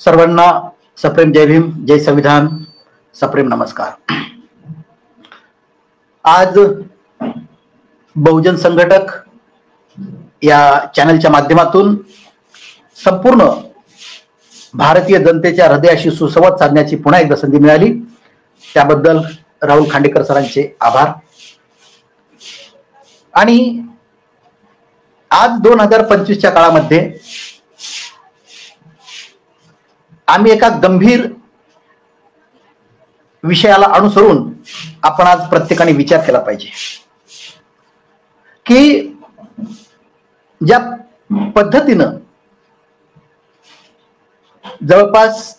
सर्वांना सप्रेम जय भीम, जय संविधान, सप्रेम नमस्कार। आज बहुजन संघटक या चॅनलच्या माध्यमातून संपूर्ण भारतीय जनतेच्या हृदयाशी सुसंवाद साधण्याची पुन्हा एकदा संधी मिळाली, त्याबद्दल राहुल खांडेकर सरांचे आभार। आणि आज 2025च्या काळामध्ये आम्ही एका गंभीर विषयाला अनुसरून आपण आज प्रत्येकाने विचार केला पाहिजे की ज्या पद्धतीनं जवळपास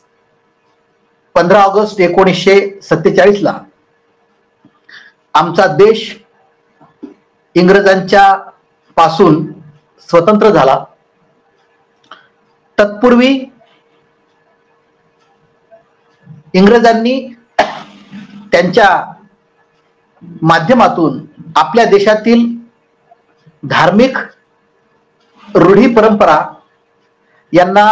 15 ऑगस्ट 1947 ला आमचा देश इंग्रजांच्या पासून स्वतंत्र झाला, तत्पूर्वी इंग्रजांनी त्यांच्या माध्यमातून आपल्या देशातील धार्मिक रूढी परंपरा यांना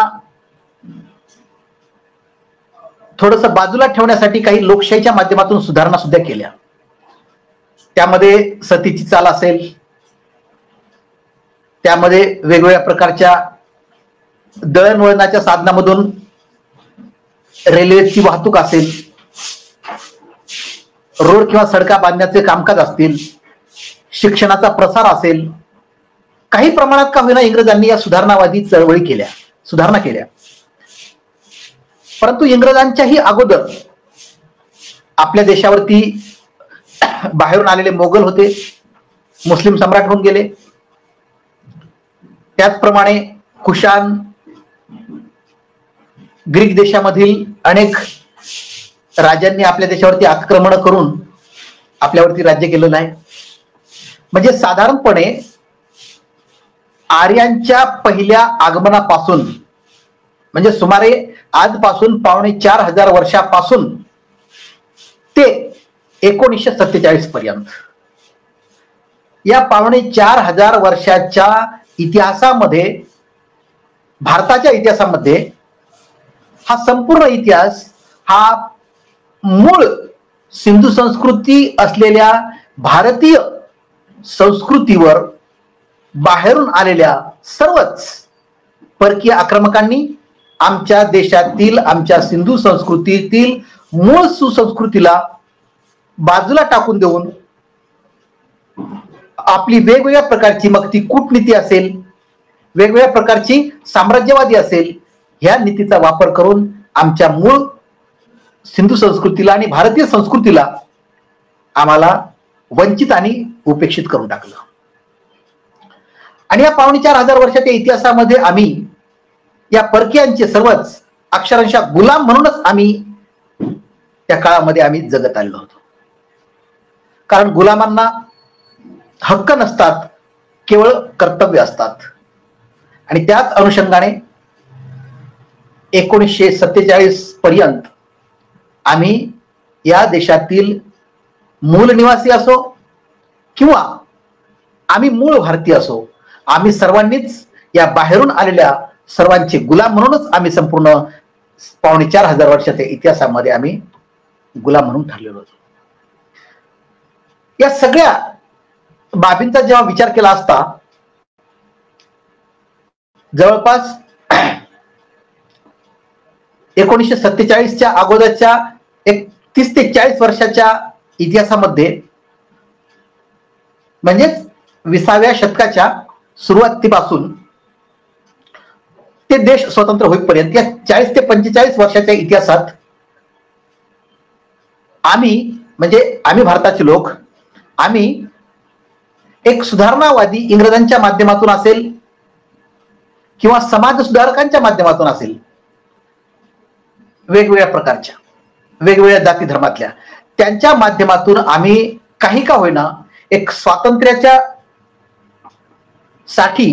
थोडस बाजूला ठेवण्यासाठी काही लोकशाहीच्या माध्यमातून सुधारणा सुद्धा केल्या। त्यामध्ये सतीची चाल असेल, त्यामध्ये वेगवेगळ्या प्रकारच्या दळणवळणाच्या साधनामधून रेल्वेची वाहतूक असेल, रोड किंवा सडका बांधण्याचे कामकाज असतील, शिक्षणाचा प्रसार असेल, काही प्रमाणात का होईना इंग्रजांनी या सुधारणावादी चळवळी केल्या, सुधारणा केल्या। परंतु इंग्रजांच्याही अगोदर आपल्या देशावरती बाहेरून आलेले मोगल होते, मुस्लिम सम्राट होऊन गेले। त्याचप्रमाणे कुशाण, ग्रीक देशामधील अनेक राजांनी आपल्या देशावरती आक्रमण करून आपल्यावरती राज्य केलेलं आहे। म्हणजे साधारणपणे आर्यांच्या पहिल्या आगमनापासून, म्हणजे सुमारे आजपासून 4500 वर्षापासून ते 1947 पर्यंत, या 4500 वर्षाच्या इतिहासामध्ये, भारताच्या इतिहासामध्ये हा संपूर्ण इतिहास हा मूळ सिंधू संस्कृती असलेल्या भारतीय संस्कृतीवर बाहेरून आलेल्या सर्वच परकीय आक्रमकांनी आमच्या देशातील, आमच्या सिंधू संस्कृतीतील मूळ सुसंस्कृतीला बाजूला टाकून देऊन आपली वेगवेगळ्या प्रकारची, मग ती कूटनीती असेल, वेगवेगळ्या प्रकारची साम्राज्यवादी असेल, ह्या नीतीचा वापर करून आमच्या मूळ सिंधू संस्कृतीला आणि भारतीय संस्कृतीला आम्हाला वंचित आणि उपेक्षित करून टाकलं। आणि या 4500 वर्षाच्या इतिहासामध्ये आम्ही या परकीयांचे सर्वच अक्षरशः गुलाम म्हणूनच आम्ही त्या काळामध्ये आम्ही जगत आलेलो होतो। कारण गुलामांना हक्क नसतात, केवळ कर्तव्य असतात। आणि त्याच अनुषंगाने 1947 पर्यंत आम्ही या देशातील मूल निवासी असो किंवा आम्ही मूळ भारतीय असो, आम्ही सर्वांनीच या बाहेरून आलेल्या सर्वांचे गुलाम म्हणूनच आम्ही संपूर्ण 4500 वर्षाच्या इतिहासामध्ये आम्ही गुलाम म्हणून ठरलेलो होतो। या सगळ्या बाबींचा जेव्हा विचार केला असता, जवळपास 1947च्या अगोदरच्या 30 ते 40 वर्षाच्या इतिहासामध्ये, म्हणजेच 20व्या शतकाच्या सुरुवातीपासून ते देश स्वतंत्र होईपर्यंत, या 40 ते 45 वर्षाच्या इतिहासात आम्ही, म्हणजे आम्ही भारताचे लोक, आम्ही एक सुधारणावादी इंग्रजांच्या माध्यमातून असेल किंवा समाज सुधारकांच्या माध्यमातून असेल, वेगवेगळ्या प्रकारच्या, वेगवेगळ्या जाती धर्मातल्या, त्यांच्या माध्यमातून आम्ही काही का होईना एक स्वातंत्र्याच्या साठी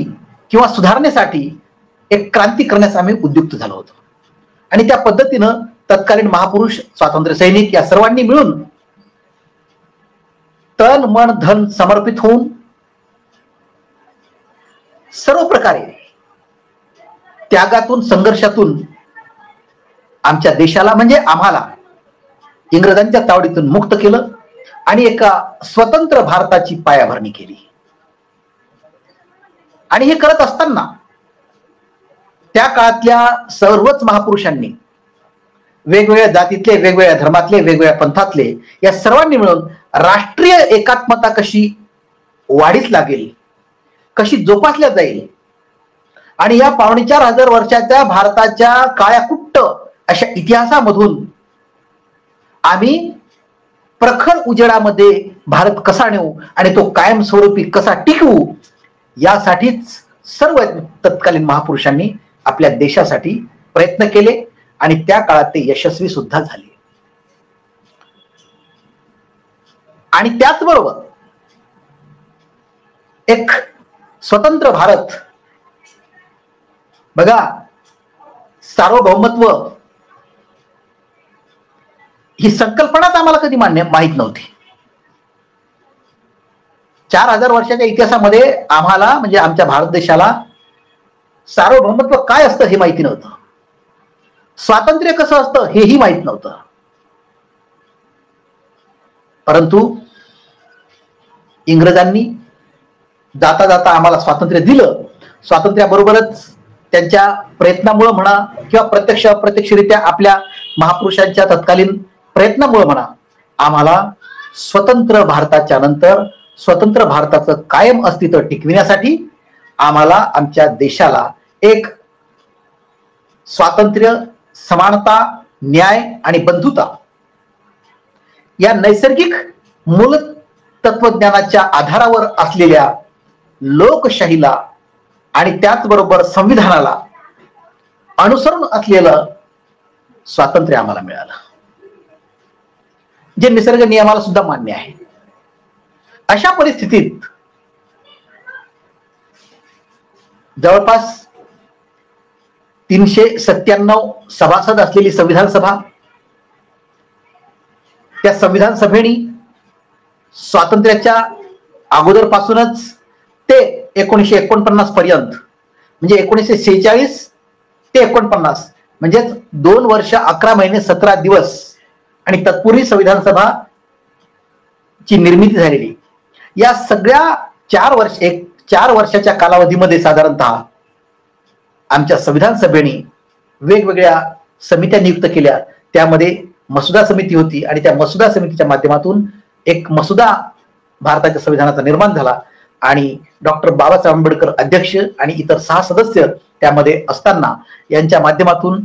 किंवा सुधारणेसाठी एक क्रांती करण्यास आम्ही उद्युक्त झालो होतो। आणि त्या पद्धतीनं तत्कालीन महापुरुष, स्वातंत्र्य सैनिक या सर्वांनी मिळून तन मन धन समर्पित होऊन सर्व प्रकारे त्यागातून, संघर्षातून आमच्या देशाला म्हणजे आम्हाला इंग्रजांच्या तावडीतून मुक्त केलं आणि एका स्वतंत्र भारताची पायाभरणी केली. आणि हे करत असताना त्या काळातल्या सर्वच महापुरुषांनी, वेगवेगळ्या जातीतले, वेगवेगळ्या धर्मातले, वेगवेगळ्या पंथातले, या सर्वांनी मिळून राष्ट्रीय एकात्मता कशी वाढीस लागेल, कशी जोपासल्या जाईल आणि या 4,500 वर्षाच्या भारताच्या काळ्याकुट्ट अशा इतिहासामधून आम्ही प्रखर उजेडामध्ये भारत कसा नेऊ आणि तो कायमस्वरूपी कसा टिकवू, यासाठीच सर्व तत्कालीन महापुरुषांनी आपल्या देशासाठी प्रयत्न केले आणि त्या काळात ते यशस्वी सुद्धा झाले. आणि त्याचबरोबर एक स्वतंत्र भारत, बघा, सार्वभौमत्व ही संकल्पनाच आम्हाला कधी माहित नव्हती. 4,000 वर्षाच्या इतिहासामध्ये आम्हाला म्हणजे आमच्या भारत देशाला सार्वभौमत्व काय असतं हे माहिती नव्हतं, स्वातंत्र्य कसं असतं हेही माहित नव्हतं. परंतु इंग्रजांनी जाता जाता आम्हाला स्वातंत्र्य दिलं. स्वातंत्र्याबरोबरच त्यांच्या प्रयत्नामुळे म्हणा किंवा प्रत्यक्ष अप्रत्यक्षरित्या आपल्या महापुरुषांच्या तत्कालीन प्रयत्नामुळे म्हणा, आम्हाला स्वतंत्र भारताच्या नंतर स्वतंत्र भारताचं कायम अस्तित्व टिकविण्यासाठी आम्हाला आमच्या देशाला एक स्वातंत्र्य, समानता, न्याय आणि बंधुता या नैसर्गिक मूल तत्वज्ञानाच्या आधारावर असलेल्या लोकशाहीला आणि त्याचबरोबर संविधानाला अनुसरून असलेलं स्वातंत्र्य आम्हाला मिळालं, जे निसर्ग नियमाला सुद्धा मान्य आहे. अशा परिस्थितीत जवळपास 397 सभासद असलेली संविधान सभा, त्या संविधान सभेने स्वातंत्र्याच्या अगोदरपासूनच ते 1949 पर्यंत, म्हणजे 1946 ते 49 म्हणजे 2 वर्ष 11 महिने 17 दिवस आणि तत्पूर्वी संविधान सभा ची निर्मिती झालेली, या सगळ्या 4 वर्षाच्या कालावधीमध्ये साधारणतः आमच्या संविधान सभेने वेगवेगळ्या समित्या नियुक्त केल्या. त्यामध्ये मसुदा समिती होती आणि त्या मसुदा समितीच्या माध्यमातून एक मसुदा भारताच्या संविधानाचा निर्माण झाला आणि डॉक्टर बाबासाहेब आंबेडकर अध्यक्ष आणि इतर 6 सदस्य त्यामध्ये असताना यांच्या माध्यमातून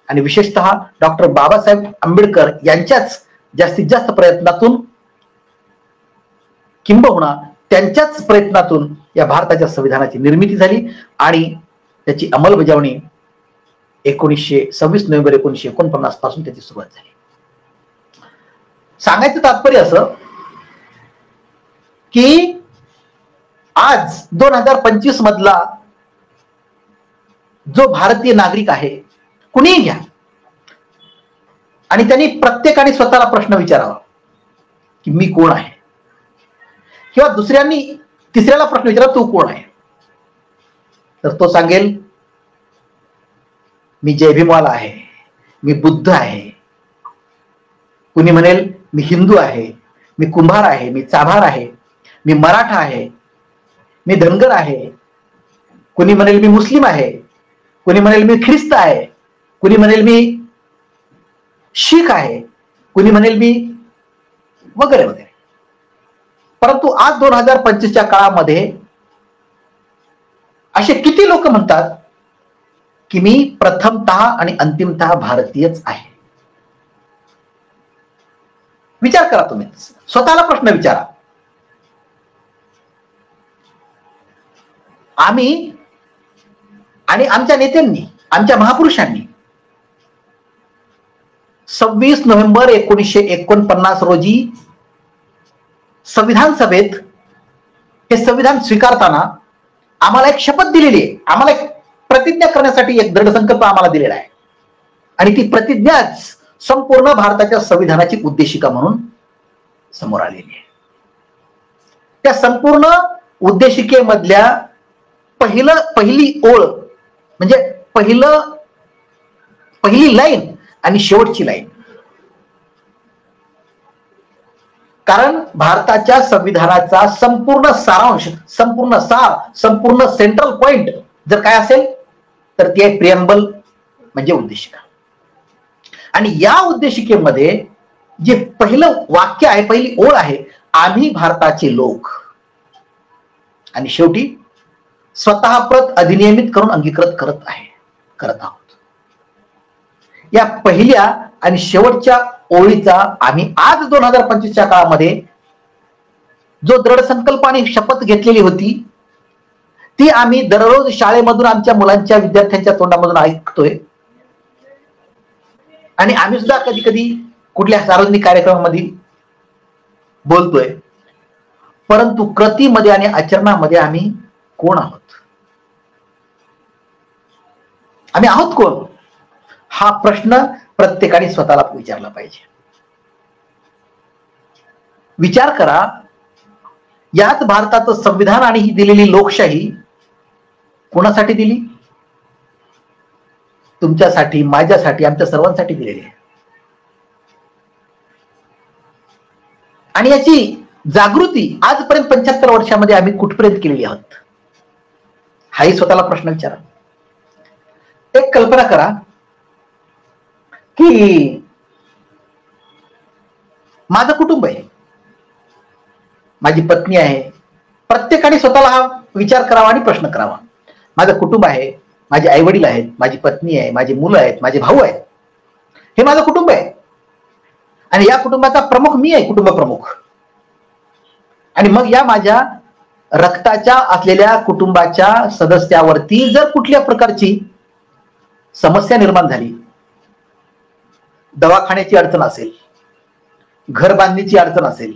आणि विशेषतः डॉक्टर बाबासाहेब आंबेडकर यांच्याच जास्तीत जास्त प्रयत्नातून, किंबहुना त्यांच्याच प्रयत्नातून या भारताच्या संविधानाची निर्मिती झाली आणि त्याची अंमलबजावणी 26 नोव्हेंबर 1949 पासून त्याची सुरुवात झाली. सांगायचं तात्पर्य असं की आज 2025 मधला जो भारतीय नागरिक आहे, कुणीही घ्या, आणि त्यांनी प्रत्येकाने स्वतःला प्रश्न विचारावा की मी कोण आहे, किंवा दुसऱ्यांनी तिसऱ्याला प्रश्न विचारा तू कोण आहे, तर तो सांगेल मी जय भीमवाला आहे, मी बुद्ध आहे. कुणी म्हणेल मी हिंदू आहे, मी कुंभार आहे, मी चाभार आहे, मी मराठा आहे, मी धनगर आहे. कुणी म्हणेल मी मुस्लिम आहे, कुणी म्हणेल मी ख्रिस्त आहे, कुणी म्हणेल मी शीख आहे, कुणी म्हणेल मी वगैरे वगैरे. परंतु आज 2025च्या काळामध्ये असे किती लोक म्हणतात की मी प्रथमतः आणि अंतिमतः भारतीयच आहे. विचार करा, तुम्ही स्वतःला प्रश्न विचारा. आम्ही आणि आमच्या नेत्यांनी, आमच्या महापुरुषांनी 26 नोव्हेंबर 1949 रोजी संविधान सभेत हे संविधान स्वीकारताना आम्हाला एक शपथ दिलेली आहे, आम्हाला एक प्रतिज्ञा करण्यासाठी एक दृढ संकल्प आम्हाला दिलेला आहे आणि ती प्रतिज्ञाच संपूर्ण भारताच्या संविधानाची उद्देशिका म्हणून समोर आलेली आहे. त्या संपूर्ण उद्देशिकेमधल्या पहिली ओळ म्हणजे पहिली लाईन आणि शेवटची लाईन. कारण भारताच्या संविधानाचा संपूर्ण सारांश, संपूर्ण सार, संपूर्ण सेंट्रल पॉइंट जर काय असेल तर ती आहे प्रिएम्बल, म्हणजे उद्देशिका. आणि या उद्देशिकेमध्ये जे पहिलं वाक्य आहे, पहिली ओळ आहे, आम्ही भारताचे लोक, आणि शेवटी स्वतः प्रत अधिनियमित करून अंगीकृत करत आहोत. या पहिल्या आणि शेवटच्या ओळीचा आम्ही आज 2025च्या काळामध्ये जो दृढ संकल्प आणि शपथ घेतलेली होती ती आम्ही दररोज शाळेमधून आमच्या मुलांच्या, विद्यार्थ्यांच्या तोंडामधून ऐकतोय. आणि आम्ही सुद्धा कधी कधी कुठल्या सार्वजनिक कार्यक्रमामध्ये बोलतोय. परंतु कृतीमध्ये आणि आचरणामध्ये आम्ही कोण आहोत? आम्ही आहोत कोण? हा प्रश्न प्रत्येकाने स्वतःला विचारला पाहिजे. विचार करा, याच भारताचं संविधान आणि ही दिलेली लोकशाही कोणासाठी दिली? तुमच्यासाठी, माझ्यासाठी, आमच्या सर्वांसाठी दिलेली आहे. आणि याची जागृती आजपर्यंत 75 वर्षामध्ये आम्ही कुठपर्यंत केलेली आहोत? हाही स्वतःला प्रश्न विचारा. एक कल्पना करा की माझं कुटुंब आहे, माझी पत्नी आहे. प्रत्येकाने स्वतःला हा विचार करावा आणि प्रश्न करावा. माझं कुटुंब आहे, माझे आई वडील आहेत, माझी पत्नी आहे, माझी मुलं आहेत, माझे भाऊ आहेत. हे माझं कुटुंब आहे आणि या कुटुंबाचा प्रमुख मी आहे, कुटुंब प्रमुख. आणि मग या माझ्या रक्ताच्या असलेल्या कुटुंबाच्या सदस्यावरती जर कुठल्या प्रकारची समस्या निर्माण झाली, दवाखान्याची अडचण असेल, घर बांधणीची अडचण असेल,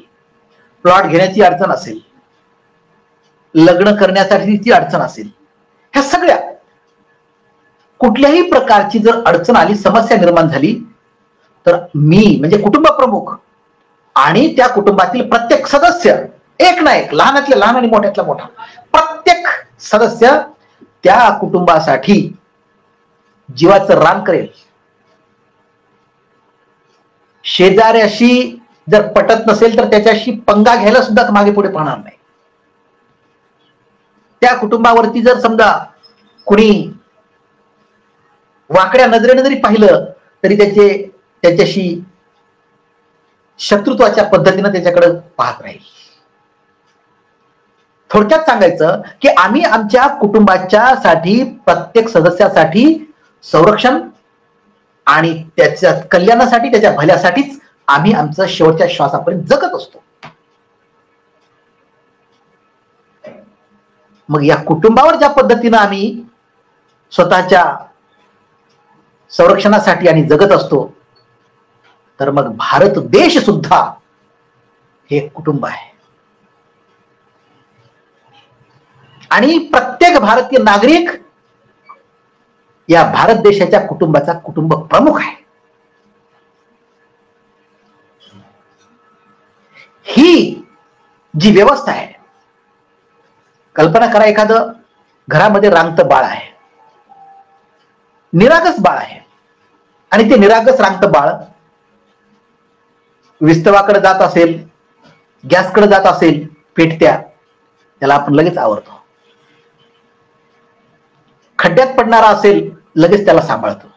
प्लॉट घेण्याची अडचण असेल, लग्न करण्यासाठीची अडचण असेल, ह्या सगळ्या कुठल्याही प्रकारची जर अडचण आली, समस्या निर्माण झाली, तर मी म्हणजे कुटुंब प्रमुख आणि त्या कुटुंबातील प्रत्येक सदस्य, एक ना एक, लहानातल्या लहान आणि मोठ्यातला मोठा, प्रत्येक सदस्य त्या कुटुंबासाठी जीवाचं रान करेल. शेजाऱ्याशी जर पटत नसेल तर त्याच्याशी पंगा घ्यायला सुद्धा मागे पुढे पाहणार नाही. त्या कुटुंबावरती जर समजा कुणी वाकड्या नजरेने जरी पाहिलं तरी त्याच्याशी शत्रुत्वाच्या पद्धतीने त्याच्याकडे पाहत राहील. थोडक्यात सांगायचं की आम्ही आमच्या कुटुंबाच्या साठी, प्रत्येक सदस्यासाठी संरक्षण आणि त्याच्या कल्याणासाठी, त्याच्या भल्यासाठीच आम्ही आमचं शेवटच्या श्वासापर्यंत जगत असतो. मग या कुटुंबावर ज्या पद्धतीनं आम्ही स्वतःच्या संरक्षणासाठी आणि जगत असतो, तर मग भारत देश सुद्धा हे कुटुंब आहे. आणि प्रत्येक भारतीय नागरिक या भारत देशाच्या कुटुंबाचा कुटुंब प्रमुख आहे. ही जी व्यवस्था आहे, कल्पना करा, एखादं घरामध्ये रांगतं बाळ आहे, निरागस बाळ आहे, आणि ते निरागस रांगतं बाळ विस्तवाकडे जात असेल, गॅसकडे जात असेल पेटत्या, त्याला आपण लगेच आवरतो. खड्ड्यात पडणारा असेल, लगेच त्याला सांभाळतो.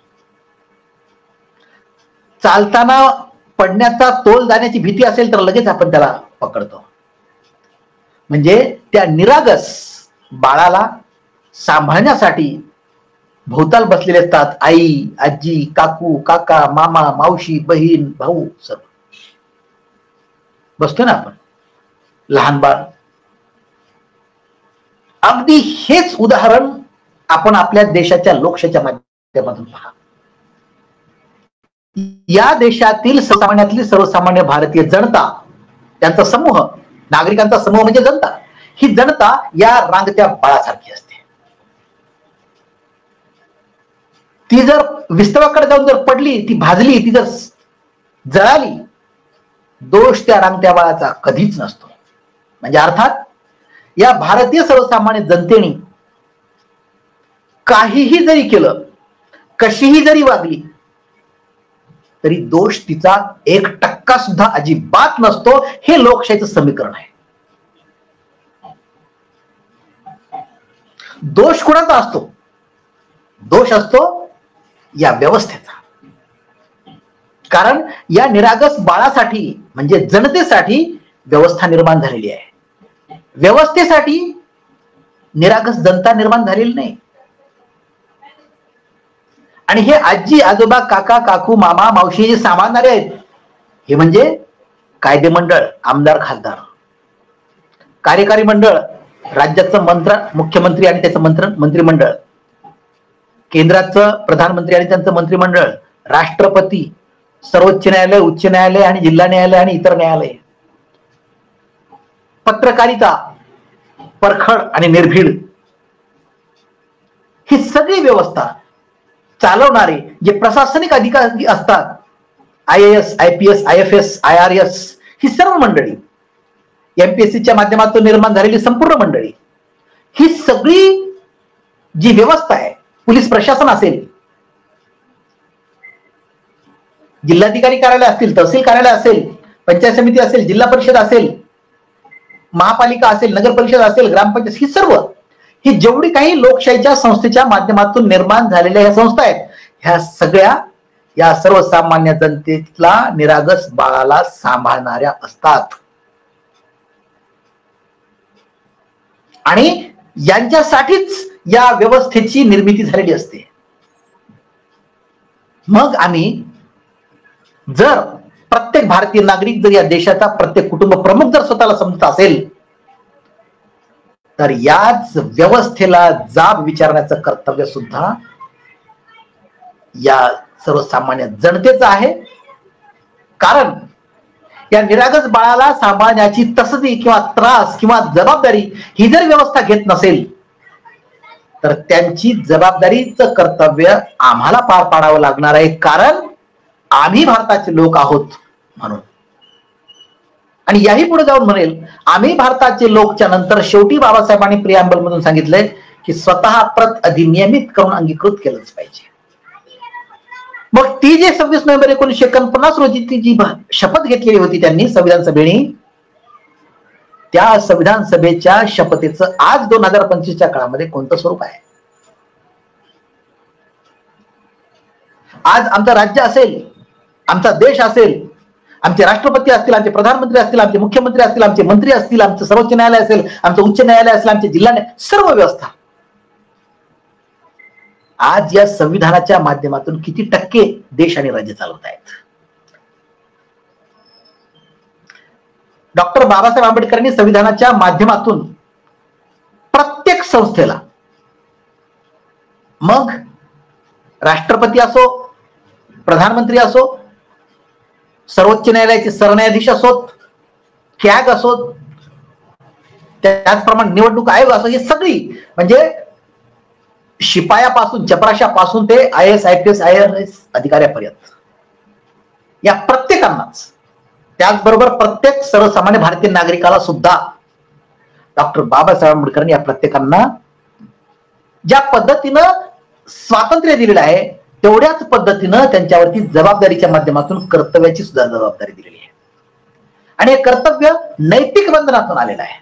चालताना पडण्याचा, तोल जाण्याची भीती असेल तर लगेच आपण त्याला पकडतो. म्हणजे त्या निरागस बाळाला सांभाळण्यासाठी भोवताल बसलेले असतात आई, आजी, काकू, काका, मामा, मावशी, बहीण, भाऊ, सर्व बसतो ना आपण. लहान बाळ, अगदी हेच उदाहरण आपण आपल्या देशाच्या लोकशाहीच्या माध्यमातून पहा. या देशातील सर्वसामान्य भारतीय जनता, त्यांचा समूह, नागरिकांचा समूह म्हणजे जनता, ही जनता या रांगत्या बाळासारखी असते. ती जर विस्तवाकडे जाऊन जर पडली, ती भाजली, ती जर जळाली, दोष त्या रांगत्या बाळाचा कधीच नसतो. म्हणजे अर्थात या भारतीय सर्वसामान्य जनतेने काहीही जरी केलं, कशीही जरी वागली, तरी दोष तिचा 1% सुद्धा अजिबात नसतो. हे लोकशाहीचं समीकरण आहे. दोष कुणाचा असतो? दोष असतो या व्यवस्थेचा. कारण या निरागस बाळासाठी म्हणजे जनतेसाठी व्यवस्था निर्माण झालेली आहे. व्यवस्थेसाठी निरागस जनता निर्माण झालेली नाही. आणि हे आजी आजोबा काका काकू मामा मावशी जे सांभाळणारे आहेत हे म्हणजे कायदे मंडळ, आमदार खासदार, कार्यकारी मंडळ, राज्याचं मुख्यमंत्री आणि त्याचं मंत्रिमंडळ, केंद्राचं प्रधानमंत्री आणि त्यांचं मंत्रिमंडळ, राष्ट्रपती, सर्वोच्च न्यायालय, उच्च न्यायालय आणि जिल्हा न्यायालय आणि इतर न्यायालय, पत्रकारिता परखड आणि निर्भीड, ही सगळी व्यवस्था चालवणारे जे प्रशासनिक अधिकारी असतात, IAS, IPS, IFS, IRS, ही सर्व मंडळी, MPSCच्या माध्यमातून निर्माण झालेली संपूर्ण मंडळी, ही सगळी जी व्यवस्था आहे, पोलीस प्रशासन असेल, जिल्हाधिकारी कार्यालय असतील, तहसील कार्यालय असेल, पंचायत समिती असेल, जिल्हा परिषद असेल, महापालिका असेल, नगर परिषद असेल, ग्रामपंचायत, ही सर्व ही जेवढी काही लोकशाहीच्या संस्थेच्या माध्यमातून निर्माण झालेल्या ह्या संस्था आहेत, ह्या सगळ्या या सर्वसामान्य जनतेला, निरागस बाळाला सांभाळणाऱ्या असतात. आणि यांच्यासाठीच या व्यवस्थेची निर्मिती झालेली असते. मग आम्ही जर प्रत्येक भारतीय नागरिक जर या देशाचा प्रत्येक कुटुंब प्रमुख जर स्वतःला समजत असेल तर याच व्यवस्थेला जाब विचारण्याचं कर्तव्य सुद्धा या सर्वसामान्य जनतेचं आहे. कारण या निरागस बाळाला सांभाळण्याची तसदी किंवा त्रास किंवा जबाबदारी ही जर व्यवस्था घेत नसेल तर त्यांची जबाबदारीचं कर्तव्य आम्हाला पार पाडावं लागणार आहे. कारण आम्ही भारताचे लोक आहोत म्हणून. आणि याही पुढे जाऊन म्हणेल, आम्ही भारताचे लोकच्या नंतर शेवटी बाबासाहेबांनी प्रियांबल मधून सांगितलंय की स्वतः प्रत अधिनियमित करून अंगीकृत केलंच पाहिजे. मग ती जे 26 नोव्हेंबर 1949 रोजी ती जी शपथ घेतलेली होती त्यांनी संविधान सभेने, त्या संविधान सभेच्या शपथेचं आज 2025च्या काळामध्ये कोणतं स्वरूप आहे? आज आमचं राज्य असेल, आमचा देश असेल, आमचे राष्ट्रपती असतील, आमचे प्रधानमंत्री असतील, आमचे मुख्यमंत्री असतील, आमचे मंत्री असतील, आमचं सर्वोच्च न्यायालय असेल, आमचं उच्च न्यायालय असेल, आमचे जिल्हा न्यायालय, सर्व व्यवस्था आज या संविधानाच्या माध्यमातून किती टक्के देश आणि राज्य चालवत आहेत? डॉक्टर बाबासाहेब आंबेडकरांनी संविधानाच्या माध्यमातून प्रत्येक संस्थेला, मग राष्ट्रपती असो, प्रधानमंत्री असो, सर्वोच्च न्यायालयाचे सरन्यायाधीश असोत, कॅग असोत, त्याचप्रमाणे निवडणूक आयोग असो, ही सगळी म्हणजे शिपायापासून, चपराशापासून ते IAS, IPS, IRS अधिकाऱ्यापर्यंत या प्रत्येकांनाच, त्याचबरोबर प्रत्येक सर्वसामान्य भारतीय नागरिकाला सुद्धा डॉक्टर बाबासाहेब आंबेडकरांनी या प्रत्येकांना ज्या पद्धतीनं स्वातंत्र्य दिलेलं आहे तेवढ्याच पद्धतीनं त्यांच्यावरती जबाबदारीच्या माध्यमातून कर्तव्याची सुद्धा जबाबदारी दिलेली आहे. आणि हे कर्तव्य नैतिक बंधनातून आलेलं आहे.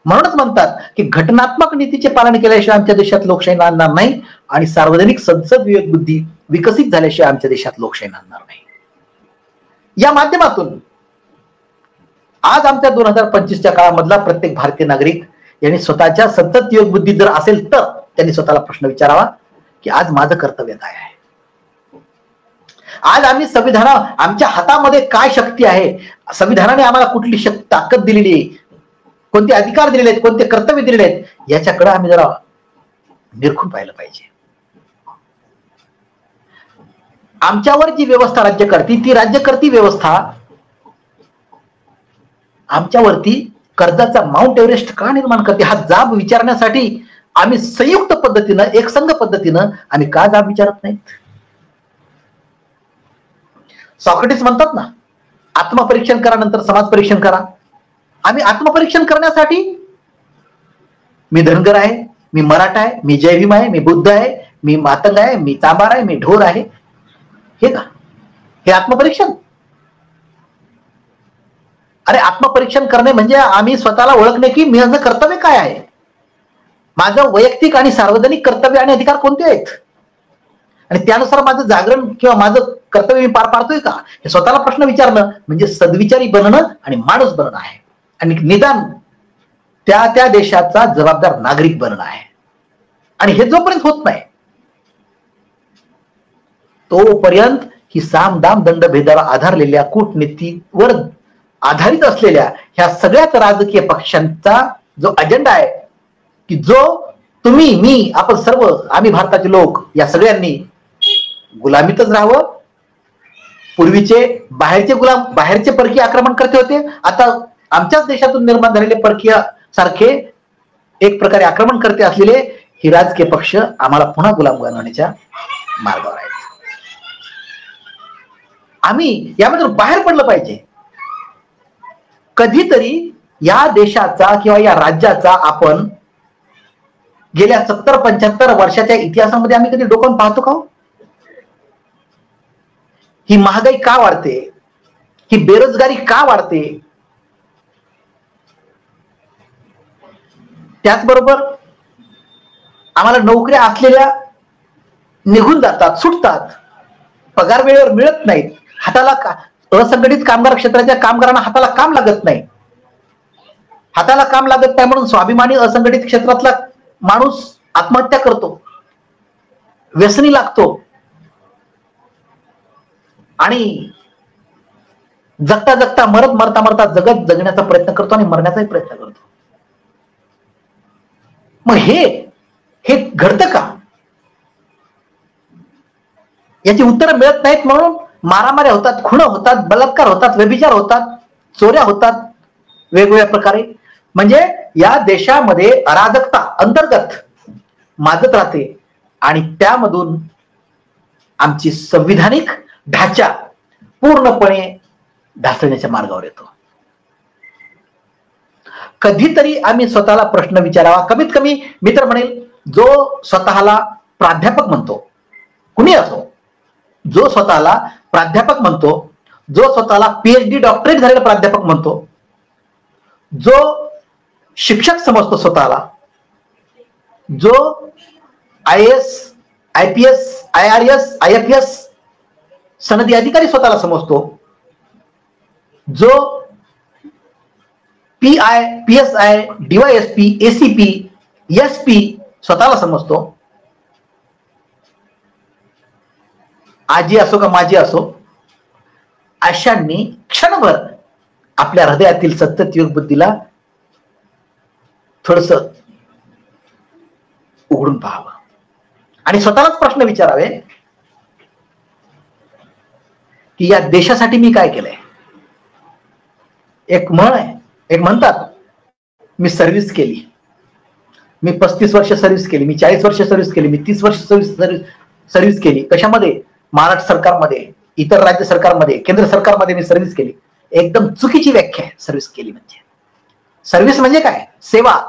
म्हणूनच म्हणतात की घटनात्मक नीतीचे पालन केल्याशिवाय आमच्या देशात लोकशाही नांदणार नाही आणि सार्वजनिक संसद विवेक बुद्धी विकसित झाल्याशिवाय आमच्या देशात लोकशाही नांदणार नाही. या माध्यमातून आज आमच्या 2025च्या काळामधला प्रत्येक भारतीय नागरिक यांनी स्वतःच्या सतत विवेक बुद्धी जर असेल तर त्यांनी स्वतःला प्रश्न विचारावा की आज माझं कर्तव्य काय आहे? आज आम्ही आमच्या हातामध्ये काय शक्ती आहे? संविधानाने आम्हाला कुठली ताकद दिलेली आहे, कोणते अधिकार दिलेले आहेत, कोणते कर्तव्य दिलेले आहेत, याच्याकडे आम्ही जरा निरखून पाहिलं पाहिजे. आमच्यावर जी व्यवस्था राज्य करते ती राज्यकर्ती व्यवस्था आमच्यावरती कर्जाचा माउंट एव्हरेस्ट का निर्माण करते हा जाब विचारण्यासाठी आम्ही संयुक्त पद्धतीनं, एकसंघ पद्धतीनं आम्ही का जाब विचारत नाहीत? सॉक्रेटिस म्हणतात ना, आत्मपरीक्षण करा नंतर समाज परीक्षण करा. आम्ही आत्मपरीक्षण करण्यासाठी मी धनगर आहे, मी मराठा आहे, मी जय भीम आहे, मी बुद्ध आहे, मी मातंग आहे, मी चांबार आहे, मी ढोर आहे, हे का? हे आत्मपरीक्षण? अरे आत्मपरीक्षण करणे म्हणजे आम्ही स्वतःला ओळखणे की माझं कर्तव्य काय आहे, माझं वैयक्तिक आणि सार्वजनिक कर्तव्य आणि अधिकार कोणते आहेत, आणि त्यानुसार माझं जागरण किंवा माझं कर्तव्य मी पार पाडतोय का, हे स्वतःला प्रश्न विचारणं म्हणजे सद्विचारी बनणं आणि माणूस बनणं आहे, आणि निदान त्या त्या देशाचा जबाबदार नागरिक बनणं आहे. आणि हे जोपर्यंत होत नाही तोपर्यंत ही साम दाम दंड भेदाला आधारलेल्या कूटनीतीवर आधारित असलेल्या ह्या सगळ्याच राजकीय पक्षांचा जो अजेंडा आहे की जो तुम्ही मी आपण सर्व आम्ही भारताचे लोक या सगळ्यांनी गुलामीतच राहावं. पूर्वीचे बाहेरचे परकीय आक्रमण करते होते, आता आमच्याच देशातून निर्माण झालेले परकीय सारखे एक प्रकारे आक्रमण करते असलेले ही राजकीय पक्ष आम्हाला पुन्हा गुलाम बनवण्याच्या मार्गावर आहेत. आम्ही यामधून बाहेर पडलं पाहिजे. कधीतरी या देशाचा किंवा या राज्याचा आपण गेल्या 70-75 वर्षाच्या इतिहासामध्ये आम्ही कधी डोकावून पाहतो का? ही महागाई का वाढते, ही बेरोजगारी का वाढते, त्याचबरोबर आम्हाला नोकऱ्या असलेल्या निघून जातात, सुटतात, पगार वेळेवर मिळत नाहीत, हाताला असंघटित कामगार क्षेत्राच्या कामगारांना हाताला काम लागत नाही. हाताला काम लागत नाही म्हणून स्वाभिमानी असंघटित क्षेत्रातला माणूस आत्महत्या करतो, व्यसनी लागतो आणि जगता जगता मरता मरता जगत जगण्याचा प्रयत्न करतो आणि मरण्याचाही प्रयत्न करतो. मग हे घडतं का? याची उत्तरं मिळत नाहीत म्हणून मारामाऱ्या होतात, खुणं होतात, बलात्कार होतात, व्यभिचार होतात, चोऱ्या होतात वेगवेगळ्या प्रकारे. म्हणजे या देशामध्ये अराजकता अंतर्गत माजत राहते आणि त्यामधून आमची संविधानिक ढाचा पूर्णपणे ढासळण्याच्या मार्गावर येतो. कधीतरी आम्ही स्वतःला प्रश्न विचारावा. कमीत कमी मी तर म्हणेल, जो स्वतःला प्राध्यापक म्हणतो, कुणी असो, जो स्वतःला प्राध्यापक म्हणतो, जो स्वतःला PhD डॉक्टरेट झालेला प्राध्यापक म्हणतो, जो शिक्षक समजतो स्वतःला, जो IAS, IPS, IRS, IFS सनदी अधिकारी स्वतःला समजतो, जो PI, PSI, DYSP, ACP, SP स्वतःला समजतो, आजी असो का माझी असो, अशांनी क्षणभर आपल्या हृदयातील सत्ययुग बुद्धीला थोडस उघडून पाहावं आणि स्वतःलाच प्रश्न विचारावे की या देशासाठी मी काय केलंय. एक म्हण आहे, एक म्हणतात, मी सर्व्हिस केली, मी 35 वर्ष सर्व्हिस केली, मी 40 वर्ष सर्व्हिस केली, मी 30 वर्ष सर्व्हिस केली. कशामध्ये? महाराष्ट्र सरकारमध्ये, इतर राज्य सरकारमध्ये, केंद्र सरकारमध्ये मी सर्व्हिस केली. एकदम चुकीची व्याख्या आहे सर्व्हिस केली म्हणजे. सर्व्हिस म्हणजे काय? सेवा.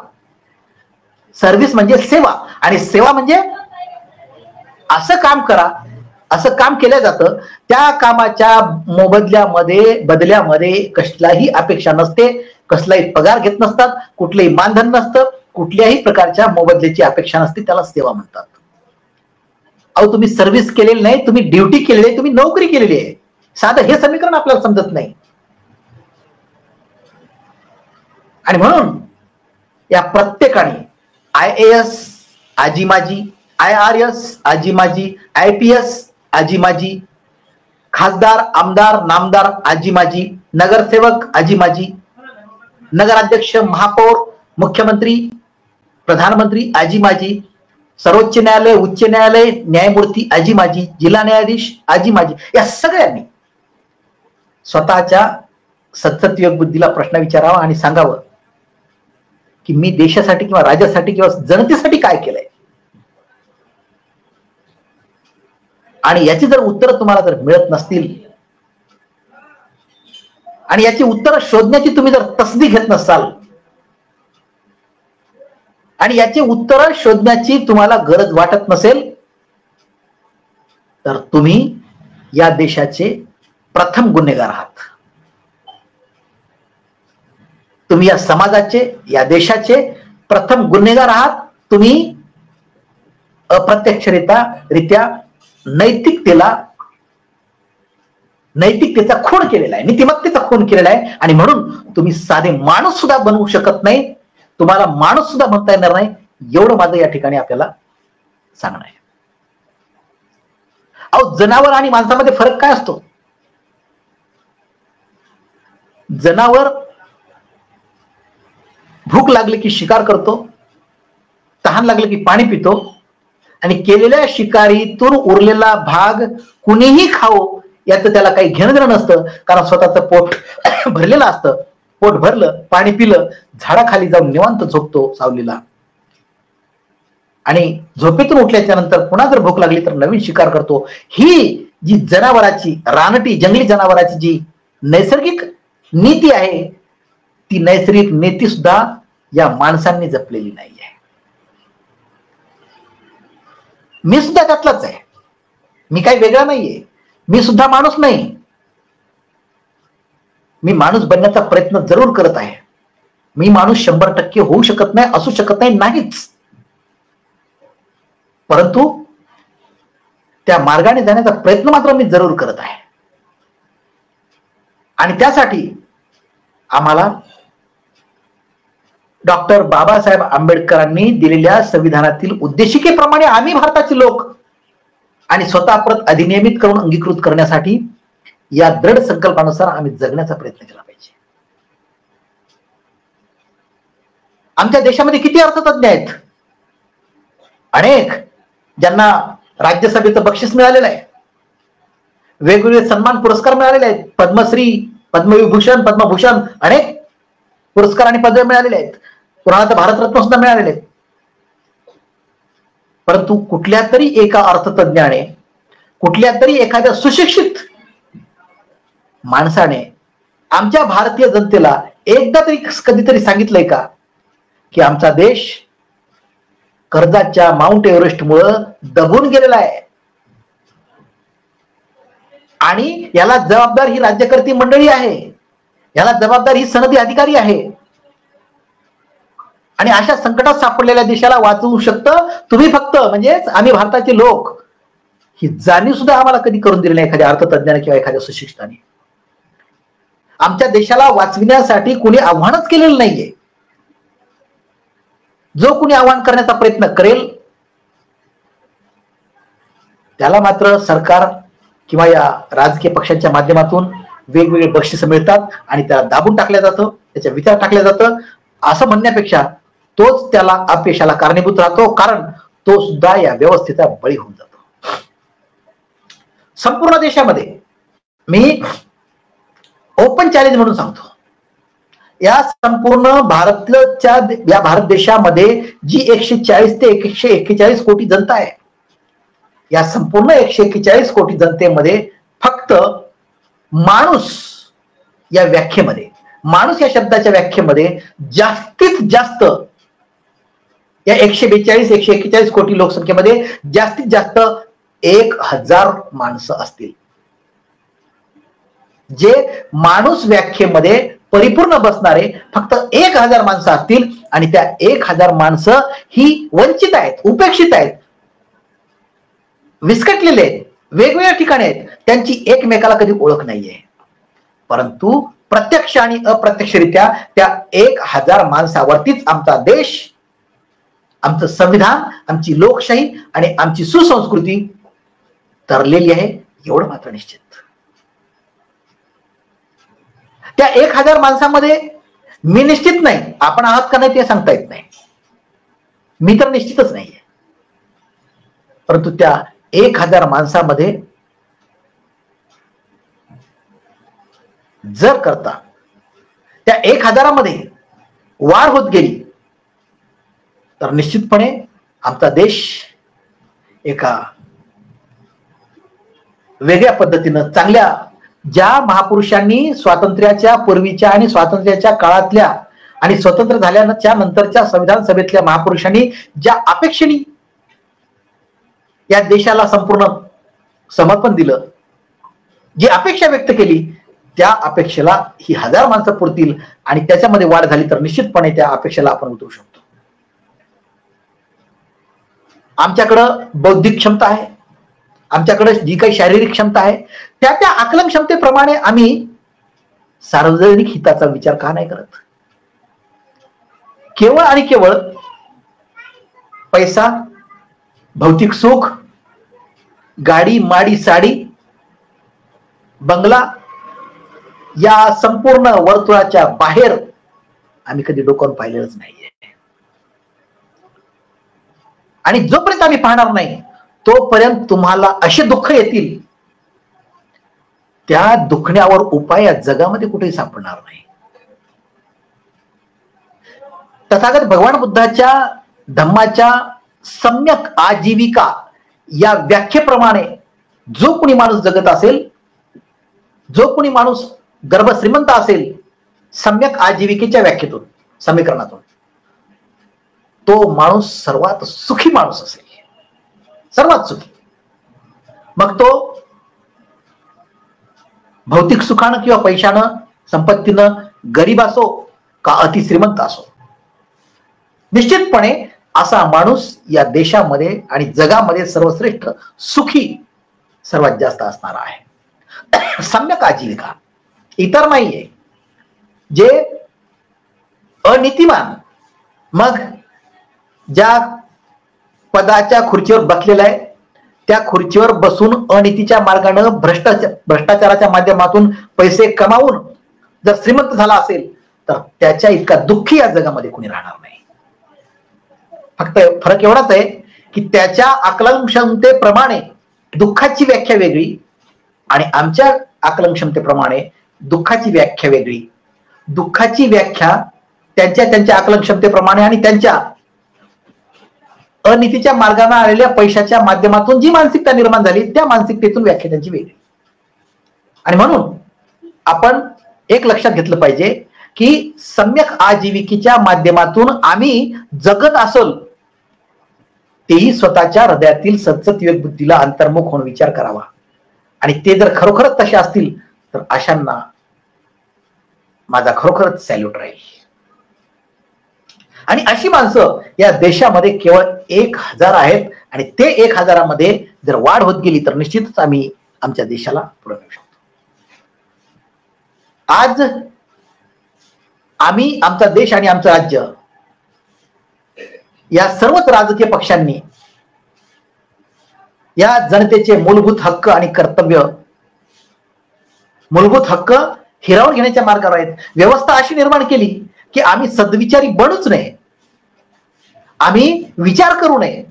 सर्व्हिस म्हणजे सेवा, आणि सेवा म्हणजे असं काम करा, असं काम केलं जातं, त्या कामाच्या बदल्यामध्ये कसलाही अपेक्षा नसते, कसलाही पगार घेत नसतात, कुठलंही मानधन नसतं, कुठल्याही प्रकारच्या मोबदल्याची अपेक्षा नसते, त्याला सेवा म्हणतात. अहो, तुम्ही सर्व्हिस केलेली नाही, तुम्ही ड्युटी केलेली आहे, तुम्ही नोकरी केलेली आहे. साधं हे समीकरण आपल्याला समजत नाही. आणि म्हणून या प्रत्येकाने IAS आजी माझी, IRS आजी माझी, IPS आजी माझी, खासदार, आमदार, नामदार आजी माझी, नगरसेवक आजी माझी, नगराध्यक्ष, महापौर, मुख्यमंत्री, प्रधानमंत्री आजी माझी, सर्वोच्च न्यायालय, उच्च न्यायालय, न्यायमूर्ती आजी माझी, जिल्हा न्यायाधीश आजी माझी, या सगळ्यांनी स्वतःच्या सत्ययुग बुद्धीला प्रश्न विचारावा आणि सांगावं की मी देशासाठी किंवा राज्यासाठी किंवा जनतेसाठी काय केलंय. आणि याची जर उत्तरं तुम्हाला जर मिळत नसतील आणि याची उत्तरं शोधण्याची तुम्ही जर तसदी घेत नसाल आणि याची उत्तरं शोधण्याची तुम्हाला गरज वाटत नसेल, तर तुम्ही या देशाचे प्रथम गुन्हेगार आहात. तुम्ही या समाजाचे, या देशाचे प्रथम गुन्हेगार आहात. तुम्ही अप्रत्यक्षरित्या नैतिकतेचा खून केलेला आहे, नीतिमत्तेचा खून केलेला आहे. आणि म्हणून तुम्ही साधे माणूस सुद्धा बनवू शकत नाही, तुम्हाला माणूस सुद्धा म्हणता येणार नाही, एवढं माझं या ठिकाणी आपल्याला सांगणं आहे. अहो, जनावर आणि माणसामध्ये फरक काय असतो? जनावर भूक लागली की शिकार करतो, तहान लागलं की पाणी पितो, आणि केलेल्या शिकारीतून उरलेला भाग कुणीही खाओ याचं त्याला काही घेणं देणं नसतं, कारण स्वतःचं पोट भरलेलं असतं. पोट भरलं, पाणी पिलं, झाडाखाली जाऊन निवांत झोपतो सावलीला. आणि झोपेतून उठल्याच्या नंतर पुन्हा जर भूक लागली तर नवीन शिकार करतो. ही जी जनावराची, रानटी जंगली जनावराची जी नैसर्गिक नीती आहे, ती नैसर्गिक नीती सुद्धा या माणसांनी जपलेली नाहीये. मी सुद्धा त्यातलाच आहे, मी काही वेगळा नाहीये, मी सुद्धा माणूस नाही. मी माणूस बनण्याचा प्रयत्न जरूर करत आहे. मी माणूस 100% होऊ शकत नाही, असू शकत नाही, नाहीच. परंतु त्या मार्गाने जाण्याचा प्रयत्न मात्र मी जरूर करत आहे. आणि त्यासाठी आम्हाला डॉक्टर बाबासाहेब आंबेडकरांनी दिलेल्या संविधानातील उद्देशिकेप्रमाणे आम्ही भारताचे लोक आणि स्वतः परत अधिनियमित करून अंगीकृत करण्यासाठी या दृढ संकल्पानुसार आम्ही जगण्याचा प्रयत्न केला पाहिजे. आमच्या देशामध्ये किती अर्थतज्ञ आहेत, अनेक, ज्यांना राज्यसभेचं बक्षीस मिळालेलं आहे, वेगवेगळे सन्मान पुरस्कार मिळालेले आहेत, पद्मश्री, पद्मविभूषण, पद्मभूषण, अनेक पुरस्कार आणि पदवे मिळालेले आहेत, पुन्हा भारतरत्न सुद्धा मिळालेले आहेत. परंतु कुठल्या तरी एका अर्थतज्ञाने, कुठल्या तरी एखाद्या सुशिक्षित माणसाने आमच्या भारतीय जनतेला एकदा तरी कधीतरी सांगितलंय का की आमचा देश कर्जाच्या माउंट एव्हरेस्टमुळे दबून गेलेला आहे आणि याला जबाबदार ही राज्यकर्ती मंडळी आहे, याला जबाबदार ही सनदी अधिकारी आहे, आणि अशा संकटात सापडलेल्या देशाला वाचवू शकतं तुम्ही फक्त, म्हणजेच आम्ही भारताचे लोक, ही जाणीव सुद्धा आम्हाला कधी करून दिली नाही एखाद्या अर्थतज्ञाने किंवा एखाद्या सुशिक्षिताने. आमच्या देशाला वाचविण्यासाठी कुणी आव्हानच केलेलं नाहीये. जो कुणी आव्हान करण्याचा प्रयत्न करेल त्याला मात्र सरकार किंवा या राजकीय पक्षांच्या माध्यमातून वेगवेगळे बक्षीस मिळतात आणि त्याला दाबून टाकलं जातं, त्याच्या विचार टाकलं जातं, असं म्हणण्यापेक्षा तोच त्याला अपयशाला कारणीभूत राहतो, कारण तो सुद्धा या व्यवस्थेचा बळी होऊन जातो. संपूर्ण देशामध्ये मी ओपन चॅलेंज म्हणून सांगतो, या संपूर्ण या भारत देशामध्ये जी 140 ते 141 कोटी जनता आहे, या संपूर्ण 141 कोटी जनतेमध्ये फक्त माणूस या व्याख्येमध्ये, माणूस या शब्दाच्या व्याख्येमध्ये जास्तीत जास्त या 142-141 कोटी लोकसंख्येमध्ये जास्तीत जास्त 1000 माणसं असतील, जे माणूस व्याख्येमध्ये परिपूर्ण बसणारे फक्त 1000 माणसं असतील. आणि त्या 1000 माणसं ही वंचित आहेत, उपेक्षित आहेत, विस्कटलेले आहेत, वेगवेगळ्या ठिकाणी आहेत, त्यांची एकमेकाला कधी ओळख नाहीये. परंतु प्रत्यक्ष आणि अप्रत्यक्षरित्या त्या 1000 माणसावरतीच आमचा देश, आमचं संविधान, आमची लोकशाही आणि आमची सुसंस्कृती तरलेली आहे, एवढं मात्र निश्चित. त्या 1000 माणसामध्ये मी निश्चित नाही, आपण आहात का नाही ते सांगता येत नाही, मी तर निश्चितच नाहीये. परंतु त्या 1000 माणसामध्ये जर करता त्या 1000मध्ये वाढ होत गेली तर निश्चितपणे आमचा देश एका वेगळ्या पद्धतीनं, चांगल्या, ज्या महापुरुषांनी स्वातंत्र्याच्या पूर्वीच्या आणि स्वातंत्र्याच्या काळातल्या आणि स्वतंत्र झाल्याच्या नंतरच्या संविधान सभेतल्या महापुरुषांनी ज्या अपेक्षेने या देशाला संपूर्ण समर्पण दिलं, जी अपेक्षा व्यक्त केली त्या अपेक्षेला ही 1000 माणसं पुरतील आणि त्याच्यामध्ये वाढ झाली तर निश्चितपणे त्या अपेक्षेला आपण उतरू शकतो. आमच्याकडं बौद्धिक क्षमता आहे, आमच्याकडे जी काही शारीरिक क्षमता आहे त्या त्या आकलन क्षमतेप्रमाणे आम्ही सार्वजनिक हिताचा विचार का नाही करत? केवळ आणि केवळ पैसा, भौतिक सुख, गाडी, माडी, साडी, बंगला या संपूर्ण वर्तुळाच्या बाहेर आम्ही कधी डोकावून पाहिलेलंच नाहीये. आणि जोपर्यंत आम्ही पाहणार नाही तोपर्यंत तुम्हाला असे दुःख येतील, त्या दुखण्यावर उपाय या जगामध्ये कुठेही सापडणार नाही. तथागत भगवान बुद्धाच्या धम्माच्या सम्यक आजीविका या व्याख्येप्रमाणे जो कोणी माणूस जगत असेल, जो कोणी माणूस गर्भ श्रीमंत असेल, सम्यक आजीविकेच्या व्याख्येतून, समीकरणातून, तो माणूस सर्वात सुखी माणूस असेल, सर्वात सुखी. मग तो भौतिक सुखानं किंवा पैशानं, संपत्तीनं गरीब असो का अतिश्रीमंत असो, निश्चितपणे असा माणूस या देशामध्ये आणि जगामध्ये सर्वश्रेष्ठ सुखी सर्वात जास्त असणार आहे. सम्यक आजीविका इतर नाहीये. जे अनीतिमान, मग ज्या पदाच्या खुर्चीवर बसलेला आहे त्या खुर्चीवर बसून अनीतीच्या मार्गाने भ्रष्टाचाराच्या माध्यमातून पैसे कमावून जर श्रीमंत झाला असेल तर त्याच्या इतका दुःखी या जगामध्ये कोणी राहणार नाही. फक्त फरक एवढाच आहे की त्याच्या आकलन क्षमतेप्रमाणे दुःखाची व्याख्या वेगळी आणि आमच्या आकलन क्षमतेप्रमाणे दुःखाची व्याख्या वेगळी. दुःखाची व्याख्या त्यांच्या आकलन क्षमतेप्रमाणे आणि त्यांच्या अनीतीच्या मार्गाने आलेल्या पैशाच्या माध्यमातून जी मानसिकता निर्माण झाली त्या मानसिकतेतून व्याख्या त्यांची वेगळी. आणि म्हणून आपण एक लक्षात घेतलं पाहिजे की सम्यक आजीविकेच्या माध्यमातून आम्ही जगत असोल तेही स्वतःच्या हृदयातील सतसत विवेक बुद्धीला अंतर्मुख होऊन विचार करावा. आणि ते जर खरोखरच तसे असतील तर अशांना माझा खरोखरच सॅल्यूट राहील. आणि अशी माणसं या देशामध्ये केवळ 1000 आहेत आणि ते 1000मध्ये जर वाढ होत गेली तर निश्चितच आम्ही आमच्या देशाला पुढे नेऊ शकतो. आज आम्ही, आमचा देश आणि आमचं राज्य या सर्वच राजकीय पक्षांनी या जनतेचे मूलभूत हक्क आणि कर्तव्य, मूलभूत हक्क हिरावून घेण्याच्या मार्गावर आहेत. व्यवस्था अशी निर्माण केली की आम्ही सद्विचारी बनूच नये, आम्ही विचार करू नये,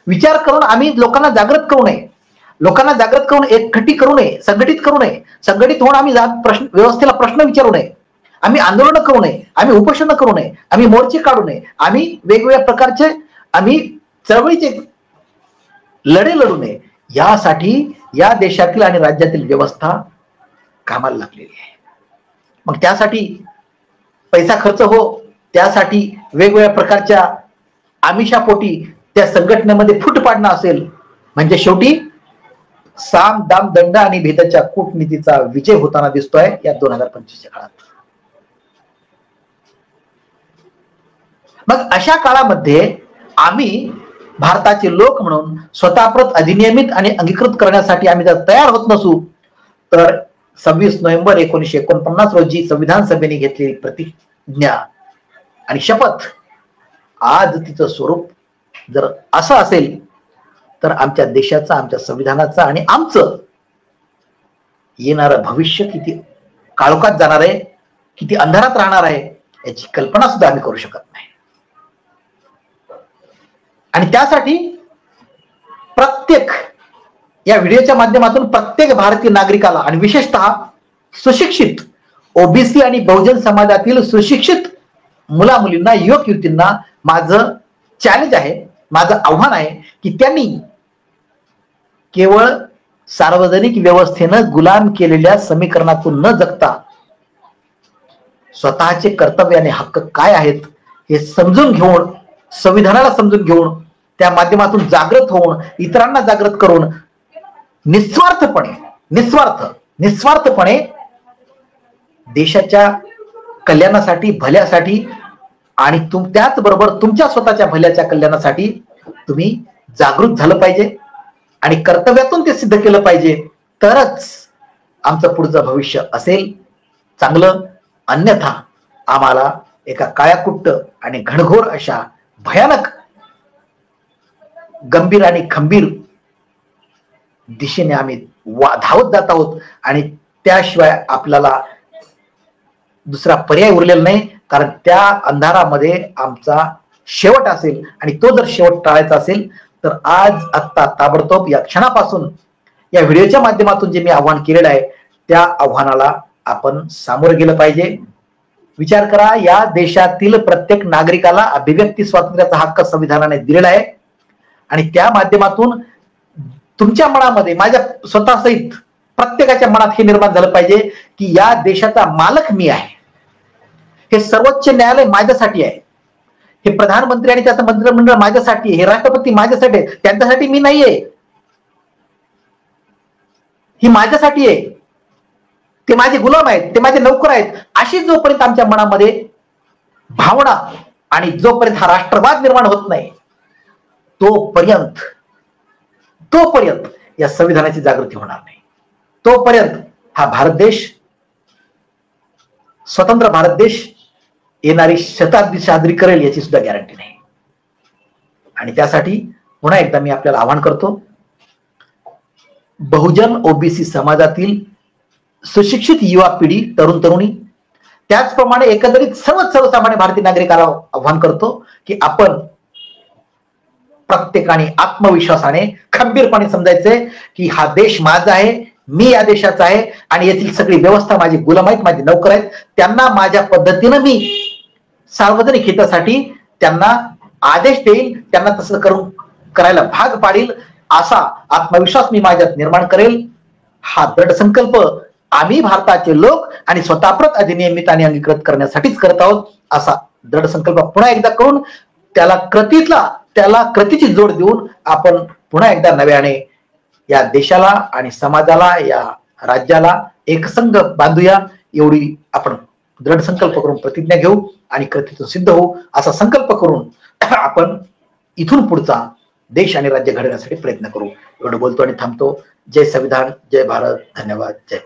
विचार करून आम्ही लोकांना जागृत करू नये, लोकांना जागृत करून एकखट्टी करू नये, संघटित करू नये, संघटित होऊन आम्ही व्यवस्थेला प्रश्न विचारू नये, आम्ही आंदोलन करू नये, आम्ही उपोषण करू नये, आम्ही मोर्चे काढू नये, आम्ही वेगवेगळ्या प्रकारचे आम्ही चळवळीचे लढे लढू नये, यासाठी या देशातील आणि राज्यातील व्यवस्था कामाला लागलेली आहे. मग त्यासाठी पैसा खर्च हो, त्यासाठी वेगवेगळ्या प्रकारच्या आमिषापोटी त्या संघटनेमध्ये फूट पाडणं असेल, म्हणजे शेवटी साम दाम दंड आणि भेदाच्या कूटनीतीचा विजय होताना दिसतोय या 2025च्या काळात. मग अशा काळामध्ये आम्ही भारताचे लोक म्हणून स्वतःप्रत अधिनियमित आणि अंगीकृत करण्यासाठी आम्ही जर तयार होत नसू तर 26 नोव्हेंबर 1949 रोजी संविधान सभेने घेतलेली प्रतिज्ञा आणि शपथ आज तिचं स्वरूप जर असं असेल तर आमच्या देशाचा, आमच्या संविधानाचा आणि आमचं येणारं भविष्य किती काळोखात जाणार आहे, किती अंधारात राहणार आहे याची कल्पना सुद्धा आम्ही करू शकत नाही. आणि त्यासाठी प्रत्येक या व्हिडिओच्या माध्यमातून प्रत्येक भारतीय नागरिकाला आणि विशेषतः सुशिक्षित ओबीसी आणि बहुजन समाजातील सुशिक्षित मुला मुलींना, युवक युवतींना माझं चॅलेंज आहे, माझं आव्हान आहे की त्यांनी केवळ सार्वजनिक व्यवस्थेनं गुलाम केलेल्या समीकरणातून न जगता स्वतःचे कर्तव्य आणि हक्क काय आहेत हे समजून घेऊन, संविधानाला समजून घेऊन, त्या माध्यमातून जागृत होऊन, इतरांना जागृत करून निस्वार्थपणे निस्वार्थपणे देशाच्या कल्याणासाठी, भल्यासाठी आणि त्याचबरोबर तुमच्या स्वतःच्या भल्याच्या कल्याणासाठी तुम्ही जागृत झालं पाहिजे आणि कर्तव्यातून ते सिद्ध केलं पाहिजे. तरच आमचं पुढचं भविष्य असेल चांगलं. अन्यथा आम्हाला एका काळ्याकुट्ट आणि घनघोर अशा भयानक, गंभीर आणि खंबीर दिशेने आम्ही धावत जात आहोत आणि त्याशिवाय आपल्याला दुसरा पर्याय उरलेला नाही. कारण त्या अंधारामध्ये आमचा शेवट असेल आणि तो जर शेवट टाळायचा असेल तर आज आत्ता ताबडतोब या क्षणापासून या व्हिडिओच्या माध्यमातून जे मी आव्हान केलेलं आहे त्या आव्हानाला आपण सामोरं गेलं पाहिजे. विचार करा, या देशातील प्रत्येक नागरिकाला अभिव्यक्ती स्वातंत्र्याचा हक्क संविधानाने दिलेला आहे आणि त्या माध्यमातून तुमच्या मनामध्ये, माझ्या स्वतःसहित प्रत्येकाच्या मनात हे निर्माण झालं पाहिजे की या देशाचा मालक मी आहे. हे सर्वोच्च न्यायालय माझ्यासाठी आहे, हे प्रधानमंत्री आणि त्याचं मंत्रिमंडळ माझ्यासाठी, हे राष्ट्रपती माझ्यासाठी आहे, त्यांच्यासाठी मी नाहीये. ही माझ्यासाठी आहे, ते माझे गुलाम आहेत, ते माझे नौकर आहेत. अशी जोपर्यंत आमच्या मनामध्ये भावना आणि जोपर्यंत हा राष्ट्रवाद निर्माण होत नाही तोपर्यंत या संविधानाची जागृती होणार नाही. तोपर्यंत हा भारत देश, स्वतंत्र भारत देश येणारी शताब्दी साजरी करेल याची सुद्धा गॅरंटी नाही. आणि त्यासाठी पुन्हा एकदा मी आपल्याला आवाहन करतो, बहुजन ओबीसी समाजातील सुशिक्षित युवा पिढी, तरुण तरुणी, त्याचप्रमाणे एकंदरीत सर्वसामान्य भारतीय नागरिकांना आवाहन करतो की आपण प्रत्येकाने आत्मविश्वासाने, खंबीरपणे समजायचंय की हा देश माझा आहे, मी या देशाचा आहे आणि यातील सगळी व्यवस्था माझी गुलाम आहेत, माझी नौकर आहेत. त्यांना माझ्या पद्धतीनं मी सार्वजनिक हितासाठी त्यांना आदेश देईल, त्यांना तसं करायला भाग पाडील, असा आत्मविश्वास मी माझ्यात निर्माण करेल. हा दृढ संकल्प आम्ही भारताचे लोक आणि स्वतःप्रत अधिनियमित आणि अंगीकृत करण्यासाठीच करत आहोत. असा दृढ संकल्प पुन्हा एकदा करून त्याला कृतीची जोड देऊन आपण पुन्हा एकदा नव्याने या देशाला आणि समाजाला, या राज्याला एकसंघ बांधूया. एवढी आपण दृढ संकल्प करून प्रतिज्ञा घेऊ आणि कृतीतून सिद्ध होऊ. असा संकल्प करून आपण इथून पुढचा देश आणि राज्य घडवण्यासाठी प्रयत्न करू. एवढं बोलतो आणि थांबतो. जय संविधान, जय भारत, धन्यवाद, जय